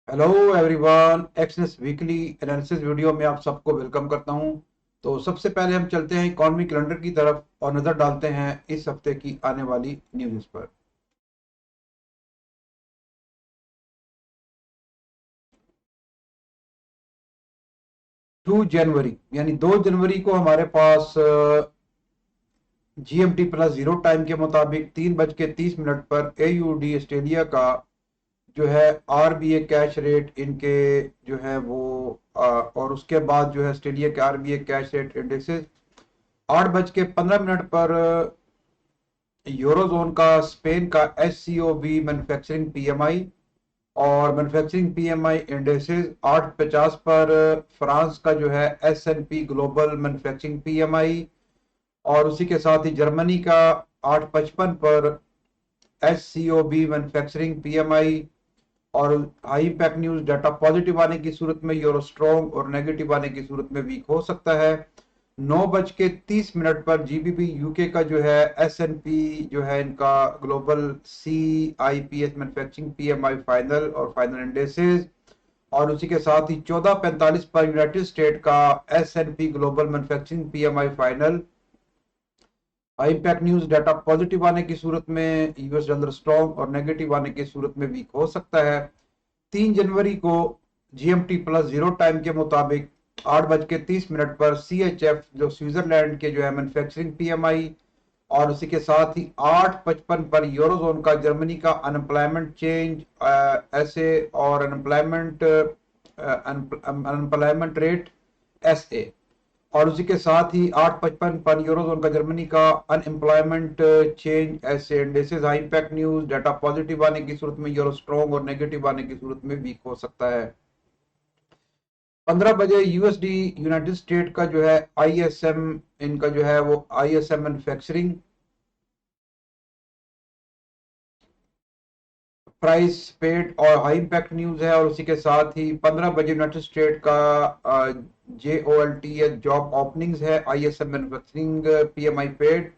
Hello everyone, Exness weekly analysis video में आप सबको वेलकम करता हूं। तो सबसे पहले हम चलते हैं इकॉनमी कैलेंडर की तरफ और नजर डालते हैं इस हफ्ते की आने वाली न्यूज़ पर। 2 जनवरी यानी 2 जनवरी को हमारे पास जीएमटी प्लस जीरो टाइम के मुताबिक 3:30 पर एयूडी ऑस्ट्रेलिया का जो है आरबीए कैश रेट इनके जो है वो और उसके बाद जो है ऑस्ट्रेलिया के आरबीए कैश रेट इंडेक्सेस 8:15 पर यूरोजोन का स्पेन का S C O B manufacturing PMI और मैन्युफैक्चरिंग पीएमआई इंडेक्सेस 8:50 पर फ्रांस का जो है S and P global manufacturing PMI और उसी के साथ ही जर्मनी का 8:55 पर S C O B manufacturing PMI. और high impact news data positive आने की सूरत में यूरो स्ट्रॉन्ग और नेगेटिव आने की सूरत में वीक हो सकता है। 9:30 पर जीबीपी यूके का जो है एस एन पी जो है इनका global C I P S manufacturing PMI final और फाइनल इंडेक्सेस। और उसी के साथ ही 14:45 पर यूनाइटेड स्टेट का S and P global manufacturing PMI final. High impact news data positive आने की सूरत में यूएस डॉलर स्ट्रॉन्ग और नेगेटिव आने की सूरत में वीक हो सकता है। 3 जनवरी को जीएमटी प्लस जीरो टाइम के मुताबिक 8:30 पर सीएचएफ जो स्विट्जरलैंड के जो है मैन्युफैक्चरिंग पीएमआई और उसी के साथ ही 8:55 पर यूरोजोन का जर्मनी का अनएम्प्लॉयमेंट चेंज ऐसे और अनएम्प्लॉयमेंट रेट एसए। और उसी के साथ ही 8:55 पर यूरोजोन का जर्मनी का अनएम्प्लॉयमेंट चेंज ऐसे indexes high impact news data positive आने की सूरत में यूरो स्ट्रॉन्ग और नेगेटिव आने की सूरत में वीक हो सकता है। 15 बजे यूएसडी यूनाइटेड स्टेट का जो है आईएसएम इनका जो है वो आईएसएम मैन्युफैक्चरिंग प्राइस पेड और हाई इम्पैक्ट न्यूज है। और उसी के साथ ही 15 बजे यूनाइटेड स्टेट का J O L T S job openings है आईएसएम मैन्युफैक्चरिंग पीएमआई पेड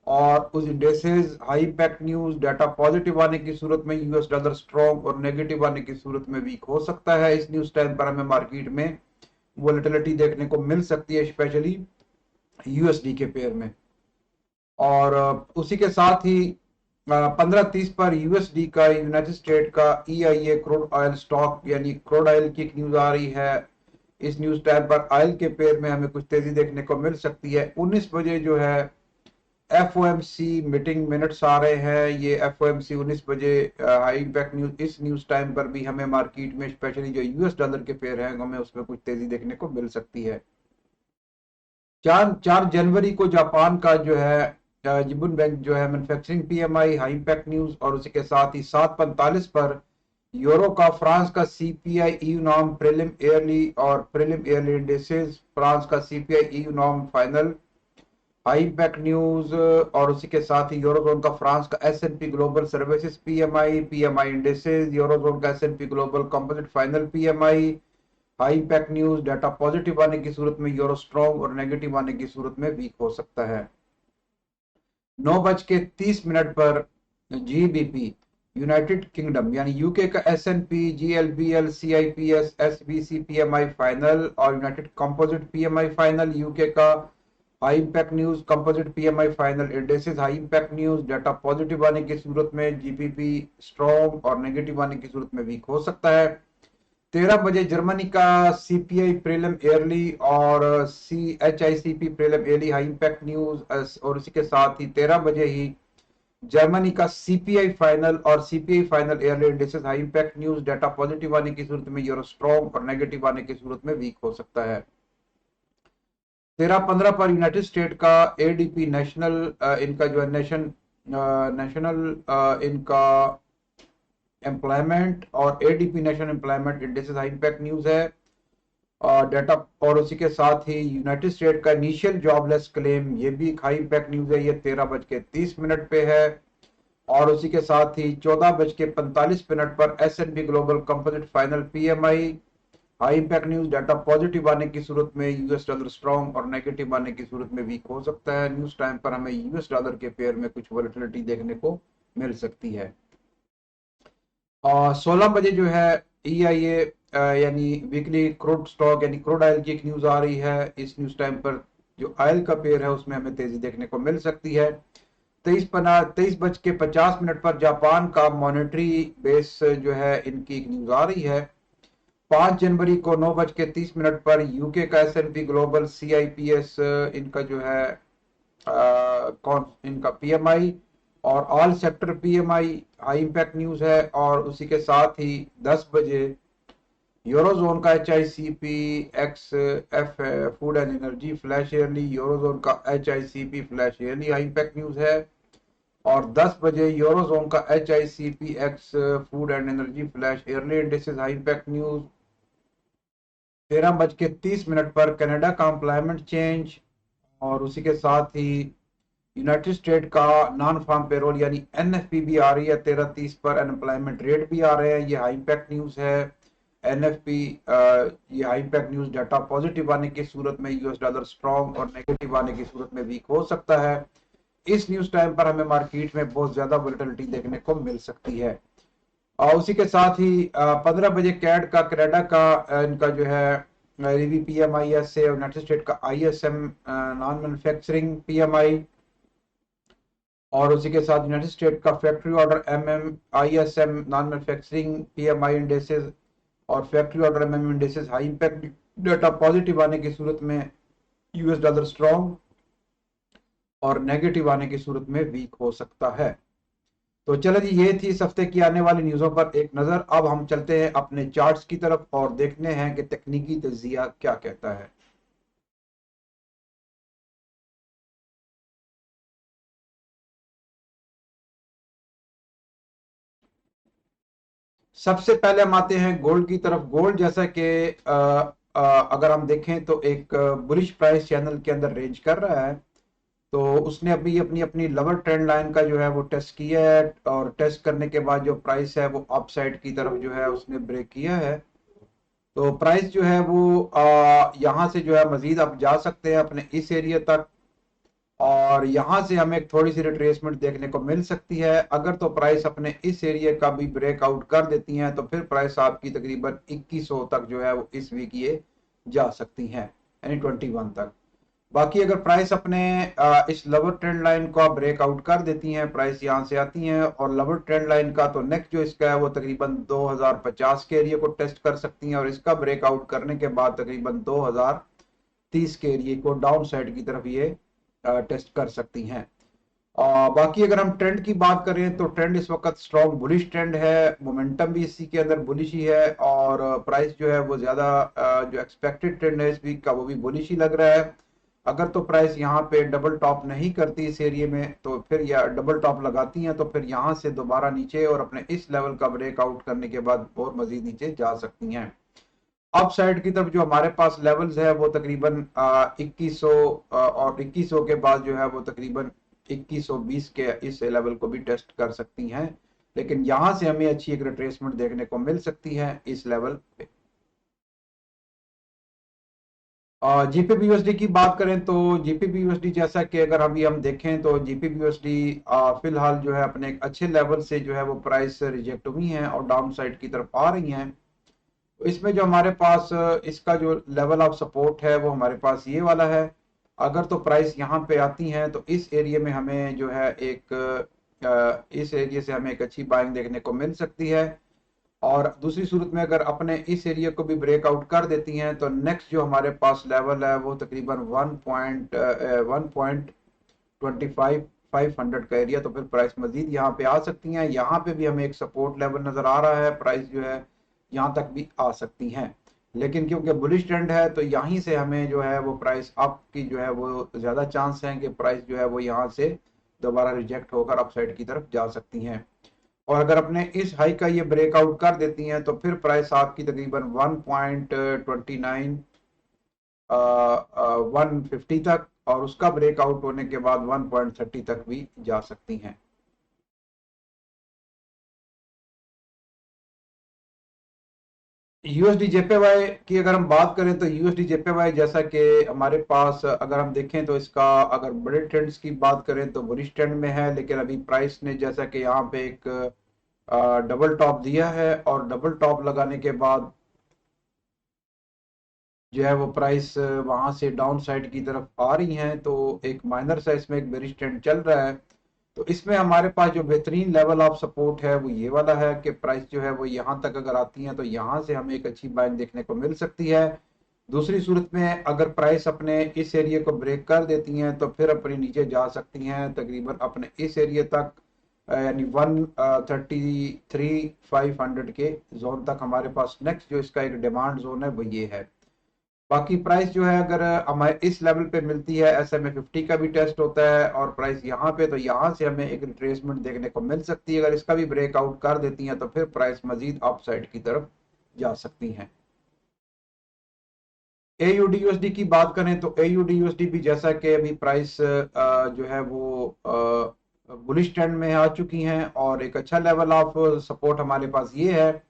और उस indexes high impact news data positive आने की सूरत में यूएस डॉलर स्ट्रॉन्ग और नेगेटिव आने की सूरत में वीक हो सकता है। इस न्यूज टाइम पर हमें मार्केट में वोलेटिलिटी देखने को मिल सकती है, स्पेशली यूएसडी के पेयर में। और उसी के साथ ही 15:30 पर यूएसडी का यूनाइटेड स्टेट का ईआईए क्रूड ऑयल स्टॉक यानी क्रूड ऑयल की एक न्यूज आ रही है। इस न्यूज टाइम पर ऑयल के पेयर में हमें कुछ तेजी देखने को मिल सकती है। 19 बजे जो है एफओएमसी मीटिंग मिनट्स आ रहे हैं। ये एफओएमसी 19 बजे हाई इम्पैक्ट न्यूज इस न्यूज टाइम पर भी हमें मार्केट में स्पेशली जो यूएस डॉलर के पेयर हैं हमें उसमें कुछ तेजी देखने को मिल सकती है। 4 जनवरी को जापान का जो है जिबुन बैंक जो है manufacturing PMI high impact news और उसी के साथ ही 7:45 पर यूरो का फ्रांस का CPI EU norm prelim yearly और प्रीलिम ईयरली इंडेक्सेस फ्रांस का CPI EU norm final high impact news और उसी के साथ ही यूरोजोन का फ्रांस का S and P global services PMI PMI indexes eurozone का S and P global composite final PMI high impact news data positive आने की सूरत में यूरो स्ट्रॉन्ग और नेगेटिव आने की सूरत में वीक हो सकता है। 9:30 पर जीबीपी यूनाइटेड किंगडम यानी यूके का S and P G L B L C I P S S B C P M I final और united composite P M I final UK का high impact news composite PMI final indexes high impact news data positive आने की सूरत में GPP strong और negative आने की सूरत में वीक हो सकता है। 13 बजे जर्मनी का सीपीआई प्रीलिम ईयरली और C H I C P prelim yearly high impact news और इसी के साथ ही 13 बजे ही जर्मनी का सीपीआई फाइनल और CPI final yearly indexes high impact news data positive आने की सूरत में यूरो स्ट्रॉन्ग और नेगेटिव आने की सूरत में वीक हो सकता है। 13-15 पर यूनाइटेड स्टेट का एडीपी नेशनल इनका जो है नेशनल इनका एम्प्लॉयमेंट और ADP national employment index high impact news है डेटा। और उसी के साथ ही यूनाइटेड स्टेट का इनिशियल जॉबलेस क्लेम ये भी एक हाई इम्पैक्ट न्यूज है, ये 13:30 पे है। और उसी के साथ ही 14:45 पर S and P global composite final PMI high impact news data positive आने की सूरत में यूएस डॉलर स्ट्रॉन्ग और नेगेटिव आने की सूरत में वीक हो सकता है। न्यूज टाइम पर हमें यूएस डॉलर के पेयर में कुछ वोलेटिलिटी देखने को मिल सकती है। और 16 बजे जो है EIA यानी वीकली क्रूड स्टॉक यानी क्रूड ऑयल की एक न्यूज आ रही है। इस न्यूज टाइम पर जो ऑयल का पेयर है उसमें हमें तेजी देखने को मिल सकती है। 23:50 पर जापान का मॉनेटरी बेस जो है इनकी एक न्यूज आ रही है। 5 जनवरी को 9:30 पर यूके का S&P ग्लोबल CIPS इनका जो है कौन इनका PMI और all sector PMI high impact news है। और उसी के साथ ही 10 बजे यूरोजोन का HICP x F food and energy flash yearly, eurozone का HICP flash yearly high impact news है। और 10 बजे यूरोजोन का HICP x food and energy flash yearly indexes high impact news. 13:30 पर कनाडा का एम्प्लॉयमेंट चेंज और उसी के साथ ही यूनाइटेड स्टेट का नॉन फार्म पेरोल यानी NFP भी आ रही है। 13:30 पर अनएम्प्लॉयमेंट रेट भी आ रहे हैं। ये हाई इंपैक्ट न्यूज है। NFP ये high impact news data positive आने की सूरत में US डॉलर स्ट्रॉन्ग और नेगेटिव आने की सूरत में वीक हो सकता है। इस न्यूज टाइम पर हमें मार्केट में बहुत ज्यादा वोलेटिलिटी देखने को मिल सकती है। और उसी के साथ ही 15 बजे कैड का कनाडा का इनका जो है रिव्यू PMI से यूनाइटेड स्टेट का ISM नॉन मैन्युफैक्चरिंग PMI और उसी के साथ यूनाइटेड स्टेट का factory order ISM non manufacturing PMI indexes और factory order indexes high impact data positive आने की सूरत में US डॉलर स्ट्रॉन्ग और नेगेटिव आने की सूरत में वीक हो सकता है। तो चलो जी, ये थी इस हफ्ते की आने वाली न्यूज़ों पर एक नज़र। अब हम चलते हैं अपने चार्ट्स की तरफ और देखते हैं कि तकनीकी तज्जिया क्या कहता है। सबसे पहले हम आते हैं गोल्ड की तरफ। गोल्ड जैसा कि अगर हम देखें तो एक बुलिश प्राइस चैनल के अंदर रेंज कर रहा है। तो उसने अभी अपनी अपनी लोअर ट्रेंड लाइन का जो है वो टेस्ट किया है और टेस्ट करने के बाद जो प्राइस है वो अपसाइड की तरफ जो है उसने ब्रेक किया है। तो प्राइस जो है वो यहाँ से जो है मजीद आप जा सकते हैं अपने इस एरिया तक और यहाँ से हमें एक थोड़ी सी रिट्रेसमेंट देखने को मिल सकती है। अगर तो प्राइस अपने इस एरिया का भी ब्रेकआउट कर देती हैं तो फिर प्राइस आपकी तकरीबन 2100 तक जो है वो इस वीक ये जा सकती हैं यानी 21 तक। बाकी अगर प्राइस अपने इस लोअर ट्रेंड लाइन को ब्रेकआउट कर देती हैं, प्राइस यहाँ से आती हैं और लोअर ट्रेंड लाइन का तो नेक्स्ट जो इसका है वो तकरीबन 2050 के एरिया को टेस्ट कर सकती हैं और इसका ब्रेकआउट करने के बाद तकरीबन 2030 के एरिया को डाउन साइड की तरफ ये टेस्ट कर सकती हैं। बाकी अगर हम ट्रेंड की बात करें तो ट्रेंड इस वक्त स्ट्रॉन्ग बुलिश ट्रेंड है। मोमेंटम भी इसी के अंदर बुलिश ही है और प्राइस जो है वो ज्यादा जो एक्सपेक्टेड ट्रेंड है इस वीक का वो भी बुलिश ही लग रहा है। अगर तो प्राइस यहाँ पे डबल टॉप नहीं करती इस एरिया में तो फिर या डबल टॉप लगाती हैं तो फिर यहाँ से दोबारा नीचे और अपने इस लेवल का ब्रेकआउट करने के बाद और मजीद नीचे जा सकती हैं। अप साइड की तरफ जो हमारे पास लेवल्स है वो तकरीबन 2100 और 2100 के बाद जो है वो तकरीबन 2120 के इस लेवल को भी टेस्ट कर सकती हैं। लेकिन यहाँ से हमें अच्छी एक रिट्रेसमेंट देखने को मिल सकती है इस लेवल पे। GBP USD की बात करें तो GBP USD जैसा कि अगर अभी हम देखें तो GBP USD फिलहाल जो है अपने एक अच्छे लेवल से जो है वो प्राइस रिजेक्ट हुई हैं और डाउन साइड की तरफ आ रही हैं। तो इसमें जो हमारे पास इसका जो लेवल ऑफ सपोर्ट है वो हमारे पास ये वाला है। अगर तो प्राइस यहाँ पे आती हैं तो इस एरिया में हमें जो है एक इस एरिया से हमें एक अच्छी बाइंग देखने को मिल सकती है। और दूसरी सूरत में अगर अपने इस एरिया को भी ब्रेकआउट कर देती हैं तो नेक्स्ट जो हमारे पास लेवल है वो तकरीबन 1.25 500 का एरिया। तो फिर प्राइस मजीद यहाँ पे आ सकती हैं। यहाँ पे भी हमें एक सपोर्ट लेवल नजर आ रहा है, प्राइस जो है यहाँ तक भी आ सकती हैं। लेकिन क्योंकि बुलिश ट्रेंड है तो यहीं से हमें जो है वो प्राइस अप की जो है वो ज्यादा चांस है कि प्राइस जो है वो यहाँ से दोबारा रिजेक्ट होकर अपसाइड की तरफ जा सकती हैं। और अगर अपने इस हाई का ये ब्रेकआउट कर देती हैं तो फिर प्राइस आपकी तकरीबन 1.29 150 तक और उसका ब्रेकआउट होने के बाद 1.30 तक भी जा सकती हैं। USD JPY की अगर हम बात करें तो USD JPY जैसा कि हमारे पास अगर हम देखें तो इसका अगर बड़े ट्रेंड्स की बात करें तो बुलिश ट्रेंड में है। लेकिन अभी प्राइस ने जैसा कि यहाँ पे एक डबल टॉप दिया है और डबल टॉप लगाने के बाद जो है वो प्राइस वहां से डाउन साइड की तरफ आ रही हैं, तो एक माइनर सा इसमें एक बेरिश ट्रेंड चल रहा है। तो इसमें हमारे पास जो बेहतरीन लेवल ऑफ सपोर्ट है वो ये वाला है कि प्राइस जो है वो यहाँ तक अगर आती है तो यहाँ से हमें एक अच्छी बाइंग देखने को मिल सकती है। दूसरी सूरत में अगर प्राइस अपने इस एरिया को ब्रेक कर देती हैं तो फिर अपने नीचे जा सकती हैं तकरीबन अपने इस एरिया तक, यानी 133,500 के जोन तक हमारे पास नेक्स्ट जो इसका एक डिमांड जोन है वो ये है। बाकी प्राइस जो है अगर हमारे इस लेवल पे मिलती है, SMA 50 का भी टेस्ट होता है और प्राइस यहाँ पे, तो यहाँ से हमें एक रिट्रेसमेंट देखने को मिल सकती है। अगर इसका भी ब्रेकआउट कर देती हैं तो फिर प्राइस मजीद अपसाइड की तरफ जा सकती हैं। AUD की बात करें तो AUD भी जैसा कि अभी प्राइस जो है वो बुलिश ट्रेंड में आ चुकी हैं और एक अच्छा लेवल ऑफ सपोर्ट हमारे पास ये है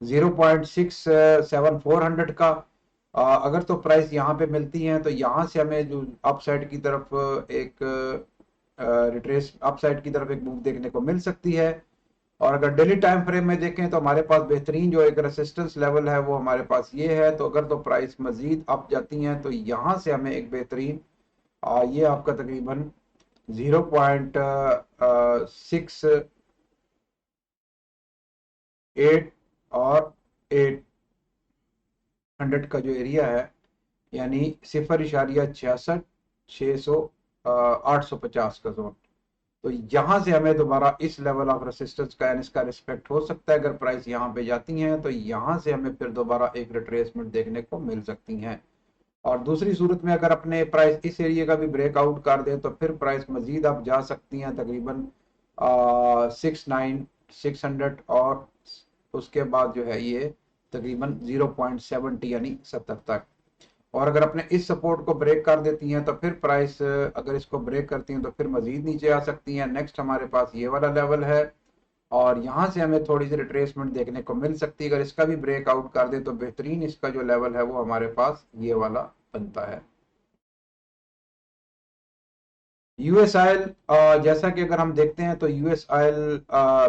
0.67400 का। अगर तो प्राइस यहाँ पे मिलती हैं तो यहाँ से हमें जो अपसाइड की तरफ एक रिट्रेस अपसाइड की तरफ एक मूव देखने को मिल सकती है। और अगर डेली टाइम फ्रेम में देखें तो हमारे पास बेहतरीन जो एक रेसिस्टेंस लेवल है वो हमारे पास ये है। तो अगर तो प्राइस मजीद अप जाती हैं तो यहाँ से हमें एक बेहतरीन ये आपका तकरीबन 0.68 और 800 का जो एरिया है, यानी 0.66 600 850 का जोन, तो यहां से हमें दोबारा इस लेवल ऑफ रेसिस्टेंस का यानी इसका रिस्पेक्ट हो सकता है। अगर प्राइस यहां पे जाती हैं तो यहां से हमें फिर दोबारा एक रिट्रेसमेंट देखने को मिल सकती हैं। और दूसरी सूरत में अगर अपने प्राइस इस एरिया का भी ब्रेकआउट कर दें तो फिर प्राइस मजीद आप जा सकती हैं तकरीबन 69600 और उसके बाद जो है ये तकरीबन 0.70 यानी 70 तक। और अगर अपने इस सपोर्ट को ब्रेक कर देती हैं तो फिर प्राइस अगर इसको ब्रेक करती हैं तो फिर मजीद नीचे आ सकती हैं। नेक्स्ट हमारे पास ये वाला लेवल है और यहाँ से हमें थोड़ी सी रिट्रेसमेंट देखने को मिल सकती है। अगर इसका भी ब्रेकआउट कर दे तो बेहतरीन इसका जो लेवल है वो हमारे पास ये वाला बनता है। यूएस ऑयल, जैसा कि अगर हम देखते हैं तो यूएस ऑयल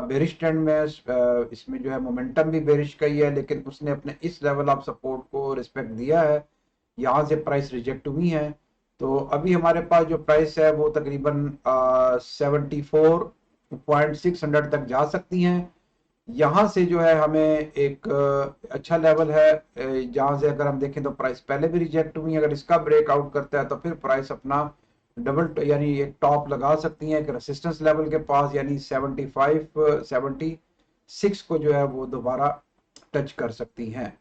बेरिश ट्रेंड में इसमें जो है मोमेंटम भी बेरिश का ही है, लेकिन उसने अपने इस लेवल ऑफ सपोर्ट को रिस्पेक्ट दिया है। यहाँ से प्राइस रिजेक्ट हुई है, तो अभी हमारे पास जो प्राइस है वो तकरीबन 74.600 तक जा सकती हैं। यहाँ से जो है हमें एक अच्छा लेवल है जहाँ से अगर हम देखें तो प्राइस पहले भी रिजेक्ट हुई है। अगर इसका ब्रेकआउट करता है तो फिर प्राइस अपना डबल यानी एक टॉप लगा सकती हैं एक रेसिस्टेंस लेवल के पास, यानी 76 को जो है वो दोबारा टच कर सकती हैं।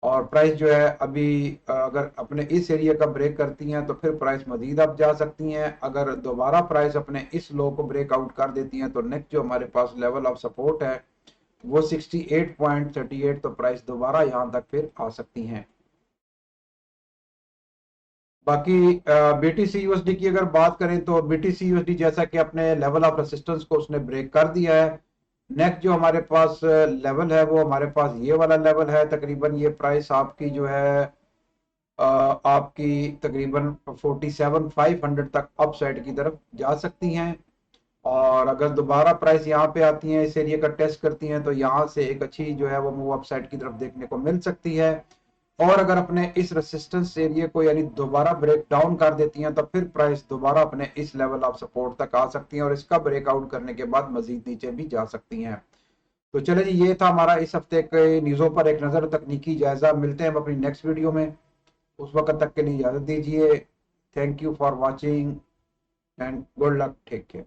और प्राइस जो है अभी अगर अपने इस एरिया का ब्रेक करती हैं तो फिर प्राइस मजीद अप जा सकती हैं। अगर दोबारा प्राइस अपने इस लो को ब्रेकआउट कर देती हैं तो नेक्स्ट जो हमारे पास लेवल ऑफ सपोर्ट है वो 68.38, तो प्राइस दोबारा यहाँ तक फिर आ सकती हैं। बाकी BTC USD की अगर बात करें तो BTC USD जैसा कि अपने लेवल ऑफ रेसिस्टेंस को उसने ब्रेक कर दिया है। नेक्स्ट जो हमारे पास लेवल है वो हमारे पास ये वाला लेवल है। तकरीबन ये प्राइस आपकी जो है आपकी तकरीबन 47,500 तक अप साइड की तरफ जा सकती हैं। और अगर दोबारा प्राइस यहाँ पे आती हैं इस एरिया का टेस्ट करती हैं तो यहाँ से एक अच्छी जो है वो मूव अप साइड की तरफ देखने को मिल सकती है। और अगर अपने इस रेसिस्टेंस एरिया को यानी दोबारा ब्रेक डाउन कर देती हैं तो फिर प्राइस दोबारा अपने इस लेवल ऑफ सपोर्ट तक आ सकती हैं और इसका ब्रेकआउट करने के बाद मजीद नीचे भी जा सकती हैं। तो चले जी, ये था हमारा इस हफ्ते के न्यूज़ों पर एक नज़र तकनीकी जायजा। मिलते हैं हम अपनी नेक्स्ट वीडियो में, उस वक्त तक के लिए इजाज़त दीजिए। Thank you for watching and good luck, take care.